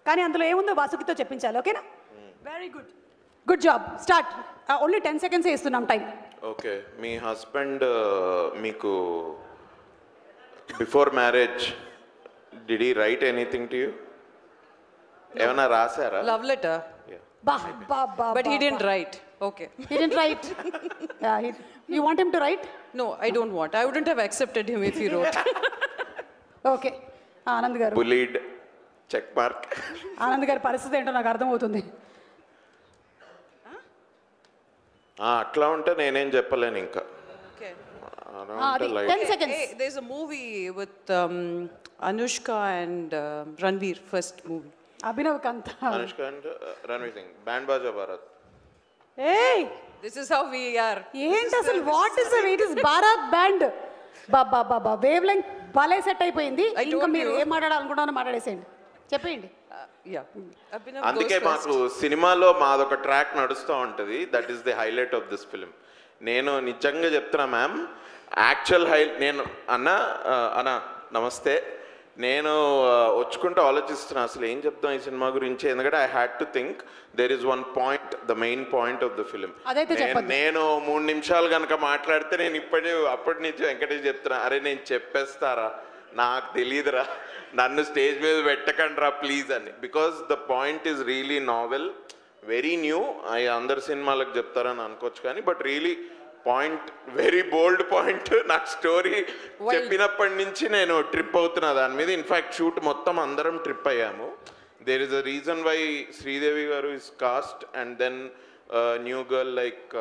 కానీ అందులో ఏముందో వాసుకితో చెప్పించాలి. ఓకేనా? Very good, good job. Start. Only 10 seconds ఇస్తున్నాం టైం. ఓకే. మీ హస్బెండ్ మీకు before marriage did he right anything to you? ఏమైనా రాశారా? Love letter. But he didn't write. Okay. He didn't write. Yeah, you want him to write? No, I don't want. I wouldn't have accepted him if he wrote. Okay. Anand garu. బులీడ్ check mark. Anand గారి పరిస్థితి ఏంటో నాకు అర్థమవుతుంది. అట్లా ఉంటే నేనేం చెప్పలేను ఇంకా. Okay. 10 seconds. Hey, there's a movie with Anushka and Ranveer, first movie. Abhinav Kantha. Anushka and Ranveer Singh, Band Baaja Baaraat. ఏయ్, This is how we are. ఏంటి అసలు? What is it is Bharat band. Baba Baba wave length భలే సెట్ అయిపోయింది. ఇంకా మీరు ఏం మాట్లాడాలనుకుంటున్నారో మాట్లాడేసేయండి, చెప్పేయండి. Yeah. Abhinav అందుకే goes మాకు సినిమాలో మాదొక ట్రాక్ నడుస్తూ ఉంటుంది. That is the highlight of this film. నేను నిజంగా చెప్తున్నా మ్యామ్, యాక్చువల్ నేను అన్న నమస్తే, నేను వచ్చుకుంటూ ఆలోచిస్తున్నా అసలు ఏం చెప్తాం ఈ సినిమా గురించి. ఎందుకంటే I had to think there is one point, the main point of the film. నేను 3 నిమిషాలు కనుక మాట్లాడితే నేను అప్పటి నుంచి వెంకటేష్ చెప్తున్నా, అరే నేను చెప్పేస్తారా, నాకు తెలియదురా, నన్ను స్టేజ్ మీద పెట్టకండి రా ప్లీజ్ అని. Because the point is really novel, very new. అందరు సినిమాలకు చెప్తారని అనుకోవచ్చు కానీ but really point very bold point. నాకు స్టోరీ చెప్పినప్పటి నుంచి నేను ట్రిప్ అవుతున్నా దాని మీద. ఇన్ఫ్యాక్ట్ షూట్ మొత్తం అందరం ట్రిప్ అయ్యాము. There is a reason why Sridevi garu is cast and then new girl like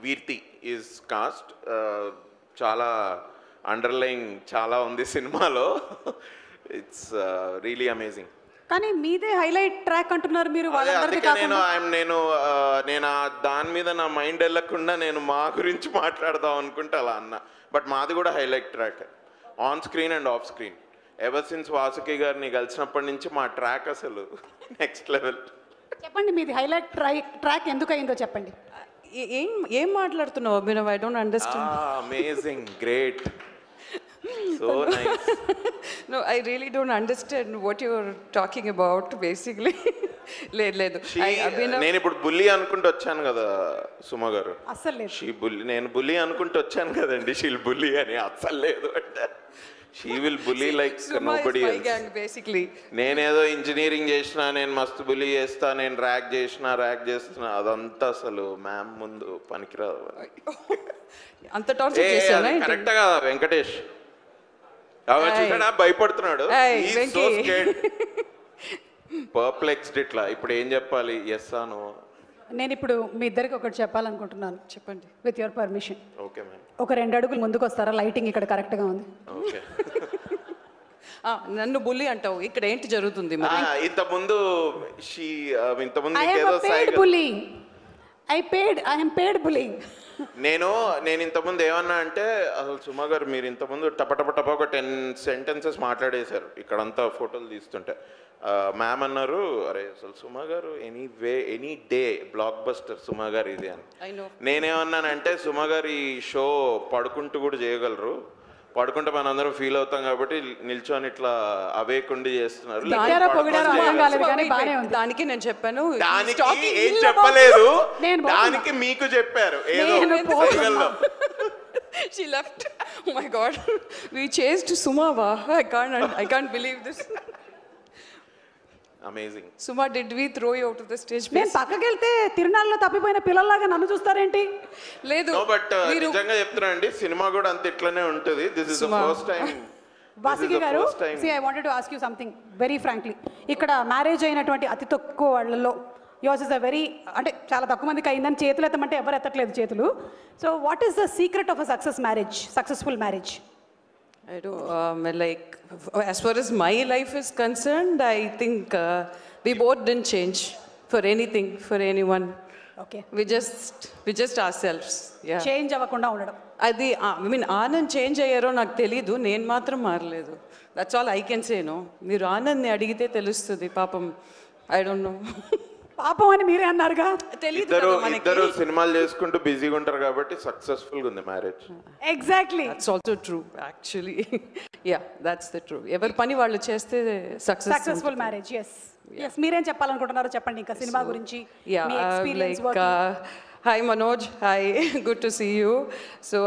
వీర్తి ఈజ్ కాస్ట్. చాలా అండర్లైన్ చాలా ఉంది సినిమాలో. It's really amazing. కానీ మీదే హైలైట్ ట్రాక్ అంటున్నారు మీరు. నేను దాని మీద నా మైండ్ వెళ్ళకుండా నేను మా గురించి మాట్లాడదాం అనుకుంటే అలా అన్నా. బట్ మాది కూడా highlight track, on screen and off screen. Ever since Vasuki గారిని కలిసినప్పటి నుంచి మా ట్రాక్ అసలు నెక్స్ట్ లెవెల్. చెప్పండి మీది హైలైట్ ట్రాక్ ఎందుకు అయిందో చెప్పండి. ఏం మాట్లాడుతున్నావు Abhinav? I don't understand. Amazing, great, so nice. No, I really don't understand what you're talking about basically. లేదు నేను ఇప్పుడు బుల్లి అనుకుంటూ వచ్చాను కదా సుమ గారు. అస్సలు లేదు. నేను బుల్లి అనుకుంటూ వచ్చాను కదండి. షీల్ బుల్లి అని అస్సలు లేదు అంటే షీ విల్ బుల్లి లైక్ నోబడీ ఎల్స్. బేసిక్లీ నేనేదో ఇంజనీరింగ్ చేసినా, నేను మస్తు బుల్లి చేస్తా, నేను ర్యాక్ చేస్తున్నా, అదంతా అసలు మ్యామ్ ముందు పనికిరాదు. అంత టార్చర్ చేశానా? కరెక్ట్ కదా వెంకటేష్? చూసాడా భయపడుతున్నాడు, పర్ప్లెక్స్డ్. ఇట్లా ఇప్పుడు ఏం చెప్పాలి? ఎస్ ఆనో? నేను ఇప్పుడు మీ ఇద్దరికి ఒకటి చెప్పాలనుకుంటున్నాను. చెప్పండి. With your permission. Okay ma'am. ఒక 2 అడుగులు ముందుకు వస్తారా? లైటింగ్ ఇక్కడ కరెక్ట్గా ఉంది. ఓకే. నన్ను బుల్లి అంటావు, ఇక్కడ ఏంటి జరుగుతుంది? ఇంతకుముందు ఐ am paid bullying. నేను ఇంతకుముందు ఏమన్నా అంటే అసలు సుమ గారు మీరు ఇంతకుముందు టప ఒక 10 sentences మాట్లాడేశారు ఇక్కడంతా ఫోటోలు తీస్తుంటే. మ్యామ్ అన్నారు, అరే అసలు సుమ గారు any day block buster Suma గారు ఇది అని. నేనేమన్నానంటే సుమ గారు ఈ షో పడుకుంటూ కూడా చేయగలరు, పడుకుంటే మనం అందరం ఫీల్ అవుతాం కాబట్టి నిల్చొని ఇట్లా అవేకుండి చేస్తున్నారు. దానికి నేను చెప్పాను, దానికి ఏం చెప్పలేదు, దానికి మీకు చెప్పారు ఏదో. She left. Oh my God, we chased Sumava. I can't believe this. Amazing. Suma, did we throw you out of the stage? నేను పక్కకి వెళ్తే తిరునాళ్ళలో తప్పిపోయిన పిల్లల్లాగా నన్ను చూస్తారేంటి? లేదు. నో, బట్ నిజంగా చెప్తున్నానండి, సినిమా కూడా అంత ఇట్లనే ఉంటుంది. This is the first time. Vasuki గారు, see, I wanted to ask you something very frankly. ఇక్కడ మ్యారేజ్ అయినటువంటి అతి తక్కువ వాళ్ళలో yours is a very, అంటే చాలా తక్కువ మందికి అయిందని చేతులు ఎత్తమంటే ఎవరు ఎత్తట్లేదు చేతులు. So what is the secret of a successful marriage? I don't like, as far as my life is concerned, I think we both didn't change for anything, for anyone. Okay. We just ourselves. Yeah. Change అవ్వకుండా ఉండడం. అది Anand change అయ్యారో నాకు తెలీదు, నేను మాత్రం మారలేదు. That's all I can say. No, మీరు ఆనంద్ని అడిగితే తెలుస్తుంది పాపం. I don't know. పాపం అని మీరే అన్నారుగా. ఇద్దరు సినిమాలు చేసుకుంటూ బిజీగా ఉంటారు కాబట్టి సక్సెస్ఫుల్ గా ఉంది marriage. Exactly, that's also true actually. Yeah, that's the true. ఎవరి పని వాళ్ళు చేస్తే సక్సెస్ఫుల్ మ్యారేజ్. ఎస్, మీరేం చెప్పాలనుకుంటున్నారో చెప్పండి ఇంకా సినిమా గురించి, మీ experience working. Hi Manoj, hi, good to see you. So